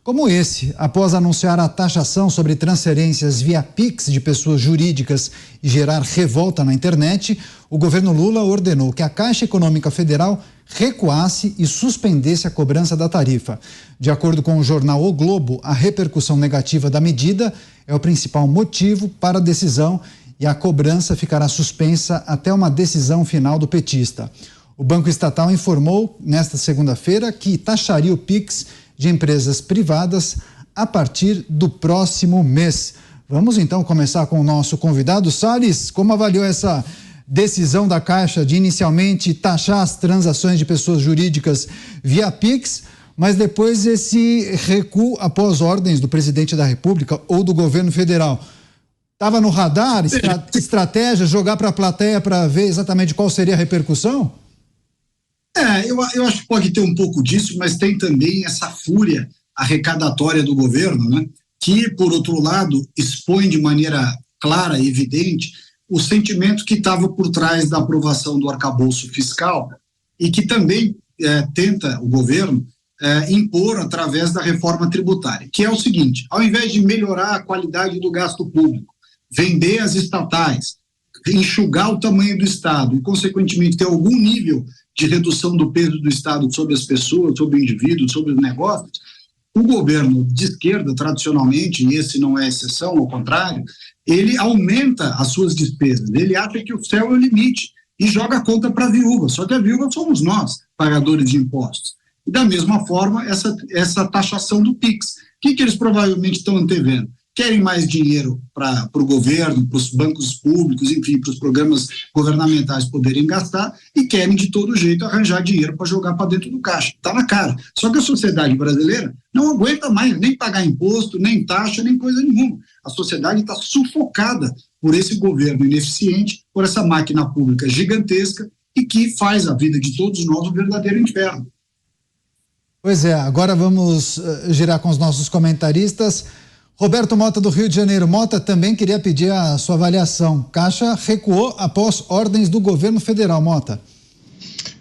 como esse. Após anunciar a taxação sobre transferências via Pix de pessoas jurídicas e gerar revolta na internet, o governo Lula ordenou que a Caixa Econômica Federal recuasse e suspendesse a cobrança da tarifa. De acordo com o jornal O Globo, a repercussão negativa da medida é o principal motivo para a decisão e a cobrança ficará suspensa até uma decisão final do petista. O Banco Estatal informou nesta segunda-feira que taxaria o Pix de empresas privadas a partir do próximo mês. Vamos então começar com o nosso convidado. Salles, como avaliou essa decisão da Caixa de inicialmente taxar as transações de pessoas jurídicas via Pix, mas depois esse recuo após ordens do presidente da República ou do governo federal? Estava no radar, estratégia, jogar para a plateia para ver exatamente qual seria a repercussão? Eu acho que pode ter um pouco disso, mas tem também essa fúria arrecadatória do governo, né? Que, por outro lado, expõe de maneira clara e evidente o sentimento que estava por trás da aprovação do arcabouço fiscal e que também tenta o governo impor através da reforma tributária, que é o seguinte: ao invés de melhorar a qualidade do gasto público, vender as estatais, enxugar o tamanho do Estado e, consequentemente, ter algum nível de redução do peso do Estado sobre as pessoas, sobre o indivíduo, sobre os negócios, o governo de esquerda, tradicionalmente, e esse não é exceção, ao contrário, ele aumenta as suas despesas, ele acha que o céu é o limite e joga a conta para a viúva, só que a viúva somos nós, pagadores de impostos. E da mesma forma, essa taxação do PIX, o que eles provavelmente estão antevendo? Querem mais dinheiro para o governo, para os bancos públicos, enfim, para os programas governamentais poderem gastar e querem de todo jeito arranjar dinheiro para jogar para dentro do caixa. Está na cara. Só que a sociedade brasileira não aguenta mais nem pagar imposto, nem taxa, nem coisa nenhuma. A sociedade está sufocada por esse governo ineficiente, por essa máquina pública gigantesca e que faz a vida de todos nós um verdadeiro inferno. Pois é, agora vamos girar com os nossos comentaristas. Roberto Mota, do Rio de Janeiro. Mota, também queria pedir a sua avaliação. Caixa recuou após ordens do governo federal. Mota.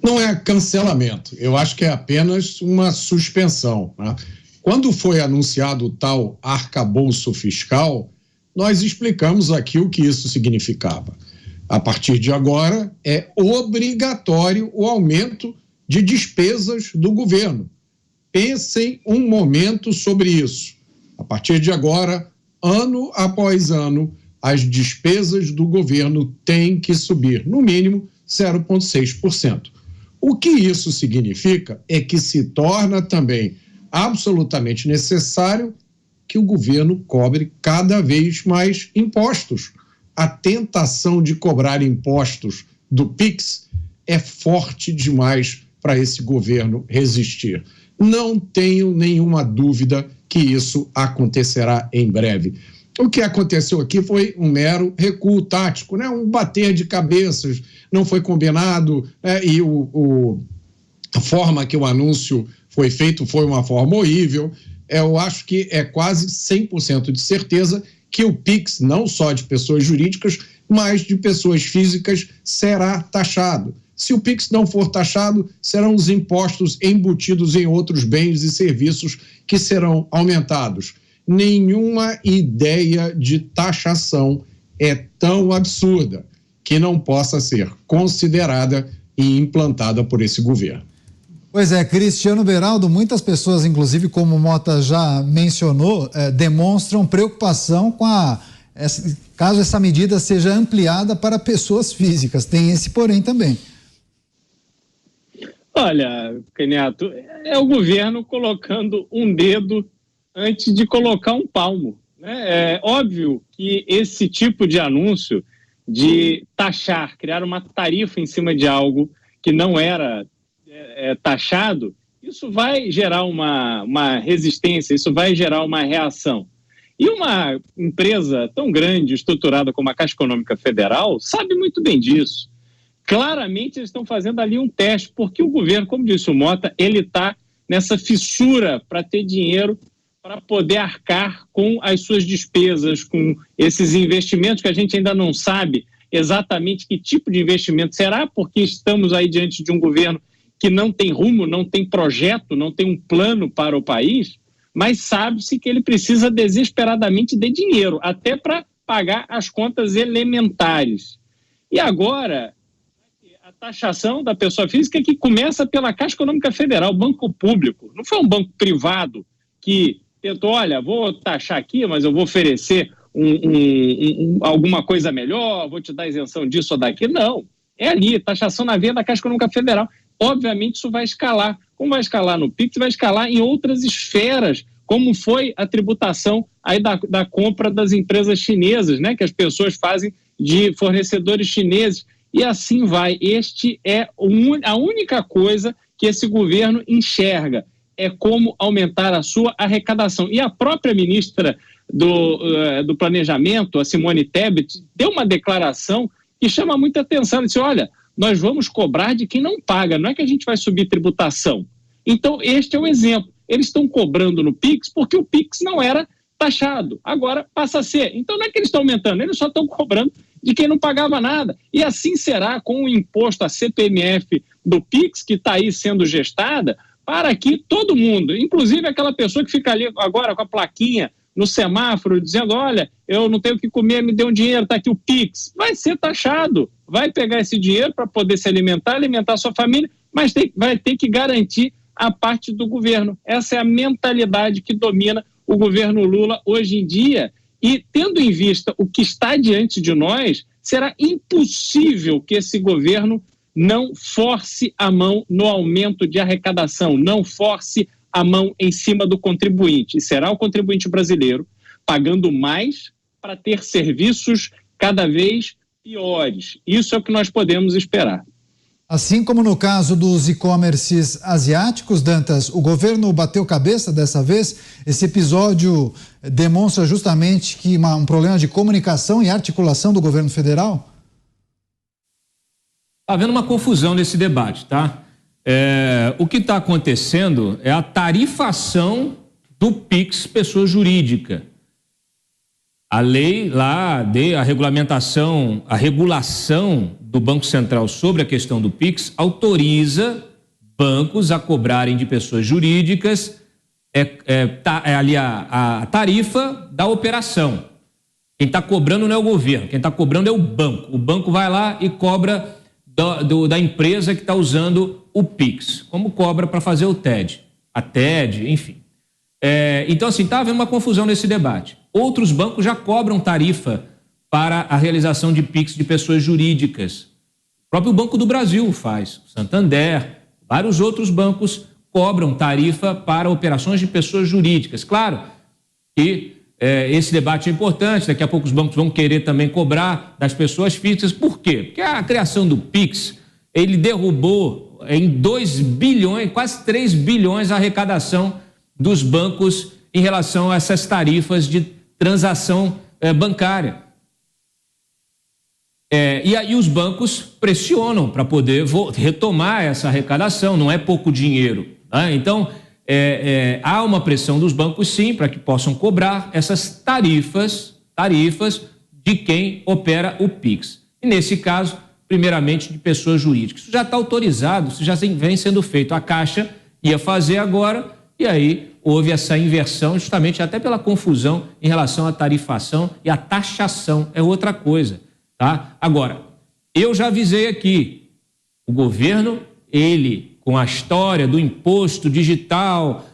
Não é cancelamento, eu acho que é apenas uma suspensão, né? Quando foi anunciado o tal arcabouço fiscal, nós explicamos aqui o que isso significava. A partir de agora, é obrigatório o aumento de despesas do governo. Pensem um momento sobre isso. A partir de agora, ano após ano, as despesas do governo têm que subir, no mínimo, 0,6%. O que isso significa é que se torna também absolutamente necessário que o governo cobre cada vez mais impostos. A tentação de cobrar impostos do PIX é forte demais para esse governo resistir. Não tenho nenhuma dúvida que isso acontecerá em breve. O que aconteceu aqui foi um mero recuo tático, né? Um bater de cabeças, não foi combinado, e a forma que o anúncio foi feito foi uma forma horrível. Eu acho que é quase 100% de certeza que o PIX, não só de pessoas jurídicas, mas de pessoas físicas, será taxado. Se o PIX não for taxado, serão os impostos embutidos em outros bens e serviços que serão aumentados. Nenhuma ideia de taxação é tão absurda que não possa ser considerada e implantada por esse governo. Pois é, Cristiano Beraldo, muitas pessoas, inclusive como o Mota já mencionou, demonstram preocupação com caso essa medida seja ampliada para pessoas físicas. Tem esse porém também. Olha, Caniato, é o governo colocando um dedo antes de colocar um palmo, né? É óbvio que esse tipo de anúncio de taxar, criar uma tarifa em cima de algo que não era taxado, isso vai gerar uma resistência, isso vai gerar uma reação. E uma empresa tão grande, estruturada como a Caixa Econômica Federal, sabe muito bem disso. Claramente eles estão fazendo ali um teste, porque o governo, como disse o Mota, ele está nessa fissura para ter dinheiro para poder arcar com as suas despesas, com esses investimentos que a gente ainda não sabe exatamente que tipo de investimento será, porque estamos aí diante de um governo que não tem rumo, não tem projeto, não tem um plano para o país, mas sabe-se que ele precisa desesperadamente de dinheiro, até para pagar as contas elementares. E agora, a taxação da pessoa física que começa pela Caixa Econômica Federal, banco público, não foi um banco privado que tentou, olha, vou taxar aqui, mas eu vou oferecer alguma coisa melhor, vou te dar isenção disso ou daquilo. Não, é ali, taxação na veia da Caixa Econômica Federal. Obviamente isso vai escalar. Como vai escalar no PIX, vai escalar em outras esferas, como foi a tributação aí da compra das empresas chinesas, né, que as pessoas fazem de fornecedores chineses, e assim vai. Este é a única coisa que esse governo enxerga, é como aumentar a sua arrecadação. E a própria ministra do Planejamento, a Simone Tebet, deu uma declaração que chama muita atenção. Ela disse, olha, nós vamos cobrar de quem não paga, não é que a gente vai subir tributação. Então, este é o exemplo. Eles estão cobrando no PIX porque o PIX não era taxado, agora passa a ser. Então, não é que eles estão aumentando, eles só estão cobrando de quem não pagava nada. E assim será com o imposto, a CPMF do PIX, que está aí sendo gestada, para que todo mundo, inclusive aquela pessoa que fica ali agora com a plaquinha no semáforo, dizendo, olha, eu não tenho o que comer, me dê um dinheiro, está aqui o PIX, vai ser taxado, vai pegar esse dinheiro para poder se alimentar a sua família, mas vai ter que garantir a parte do governo. Essa é a mentalidade que domina o governo Lula hoje em dia, e tendo em vista o que está diante de nós, será impossível que esse governo não force a mão no aumento de arrecadação, não force a mão em cima do contribuinte. E será o contribuinte brasileiro pagando mais para ter serviços cada vez piores. Isso é o que nós podemos esperar. Assim como no caso dos e-commerces asiáticos, Dantas, o governo bateu cabeça dessa vez. Esse episódio demonstra justamente que um problema de comunicação e articulação do governo federal? Está havendo uma confusão nesse debate, tá? O que está acontecendo é a tarifação do PIX pessoa jurídica. A lei lá, a regulamentação, a regulação do Banco Central sobre a questão do PIX autoriza bancos a cobrarem de pessoas jurídicas ali a tarifa da operação. Quem está cobrando não é o governo, quem está cobrando é o banco. O banco vai lá e cobra da empresa que está usando o PIX, como cobra para fazer o TED, a TED, enfim. Então, assim, está havendo uma confusão nesse debate. Outros bancos já cobram tarifa para a realização de PIX de pessoas jurídicas. O próprio Banco do Brasil faz, o Santander, vários outros bancos cobram tarifa para operações de pessoas jurídicas. Claro que esse debate é importante, daqui a pouco os bancos vão querer também cobrar das pessoas físicas. Por quê? Porque a criação do PIX, ele derrubou em 2 bilhões, quase 3 bilhões a arrecadação dos bancos em relação a essas tarifas de transação bancária. E aí os bancos pressionam para poder retomar essa arrecadação, não é pouco dinheiro, né? Então, há uma pressão dos bancos, sim, para que possam cobrar essas tarifas de quem opera o PIX. E nesse caso, primeiramente, de pessoas jurídicas. Isso já está autorizado, isso já vem sendo feito. A Caixa ia fazer agora, e aí houve essa inversão, justamente até pela confusão em relação à tarifação, e a taxação é outra coisa, tá? Agora, eu já avisei aqui, o governo, ele, com a história do imposto digital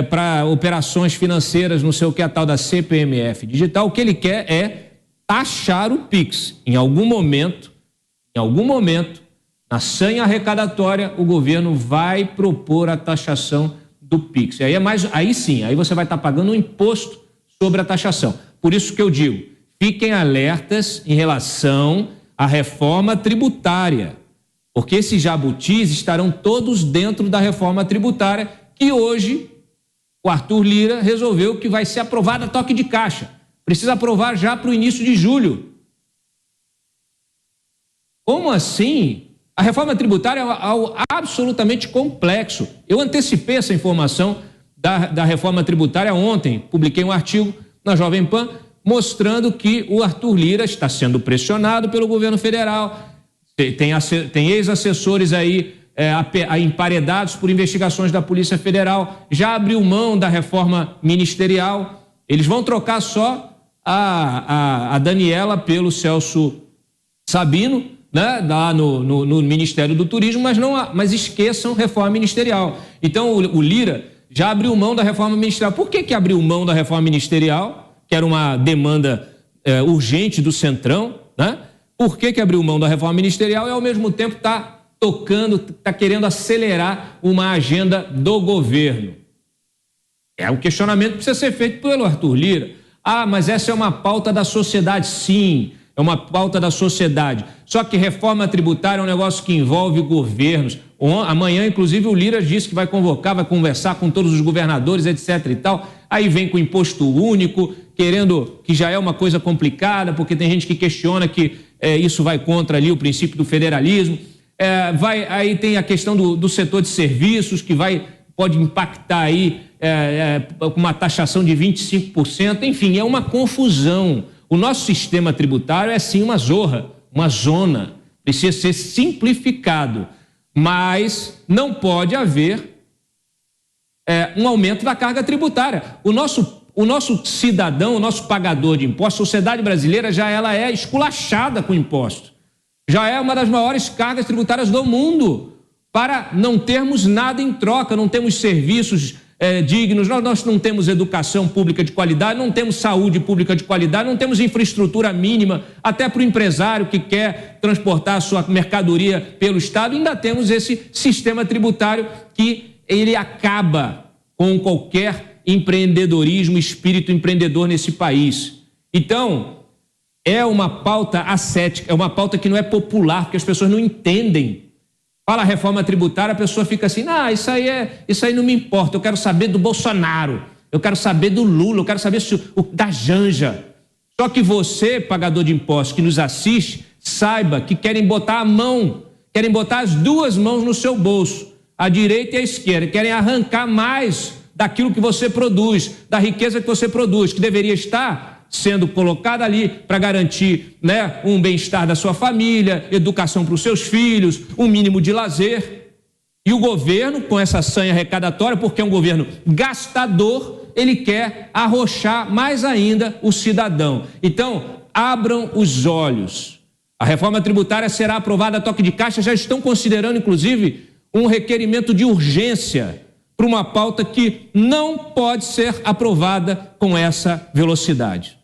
para operações financeiras, não sei o que, a tal da CPMF digital, o que ele quer é taxar o PIX. Em algum momento, na sanha arrecadatória, o governo vai propor a taxação do PIX. Aí sim, aí você vai estar pagando um imposto sobre a taxação. Por isso que eu digo, fiquem alertas em relação à reforma tributária, porque esses jabutis estarão todos dentro da reforma tributária, que hoje o Arthur Lira resolveu que vai ser aprovada a toque de caixa. Precisa aprovar já para o início de julho. Como assim? A reforma tributária é algo absolutamente complexo. Eu antecipei essa informação da reforma tributária ontem, publiquei um artigo na Jovem Pan mostrando que o Arthur Lira está sendo pressionado pelo governo federal. Tem ex-assessores aí emparedados por investigações da Polícia Federal, já abriu mão da reforma ministerial. Eles vão trocar só a Daniela pelo Celso Sabino, né, lá no Ministério do Turismo, mas esqueçam reforma ministerial. Então o Lira já abriu mão da reforma ministerial. Por que abriu mão da reforma ministerial, que era uma demanda urgente do Centrão, né? Por que abriu mão da reforma ministerial e ao mesmo tempo está querendo acelerar uma agenda do governo? É um questionamento que precisa ser feito pelo Arthur Lira. Mas essa é uma pauta da sociedade. Sim, é uma pauta da sociedade. Só que reforma tributária é um negócio que envolve governos. Amanhã, inclusive, o Lira disse que vai conversar com todos os governadores, etc. e tal. Aí vem com imposto único, querendo, que já é uma coisa complicada, porque tem gente que questiona que isso vai contra ali o princípio do federalismo. Aí tem a questão do setor de serviços, que pode impactar aí com uma taxação de 25%. Enfim, é uma confusão. O nosso sistema tributário é sim uma zorra, uma zona. Precisa ser simplificado. Mas não pode haver um aumento da carga tributária. O nosso cidadão, o nosso pagador de impostos, a sociedade brasileira ela é esculachada com impostos. Já é uma das maiores cargas tributárias do mundo, para não termos nada em troca, não temos serviços dignos, nós não temos educação pública de qualidade, não temos saúde pública de qualidade, não temos infraestrutura mínima, até para o empresário que quer transportar a sua mercadoria pelo Estado, ainda temos esse sistema tributário que ele acaba com qualquer empreendedorismo, espírito empreendedor nesse país. Então, é uma pauta ascética, é uma pauta que não é popular, porque as pessoas não entendem. Fala reforma tributária, a pessoa fica assim, isso aí não me importa, eu quero saber do Bolsonaro, eu quero saber do Lula, eu quero saber da Janja. Só que você, pagador de impostos que nos assiste, saiba que querem botar as duas mãos no seu bolso, a direita e a esquerda, querem arrancar mais daquilo que você produz, da riqueza que você produz, que deveria estar sendo colocada ali para garantir, né, um bem-estar da sua família, educação para os seus filhos, um mínimo de lazer. E o governo, com essa sanha arrecadatória, porque é um governo gastador, ele quer arrochar mais ainda o cidadão. Então, abram os olhos. A reforma tributária será aprovada a toque de caixa, já estão considerando, inclusive, um requerimento de urgência para uma pauta que não pode ser aprovada com essa velocidade.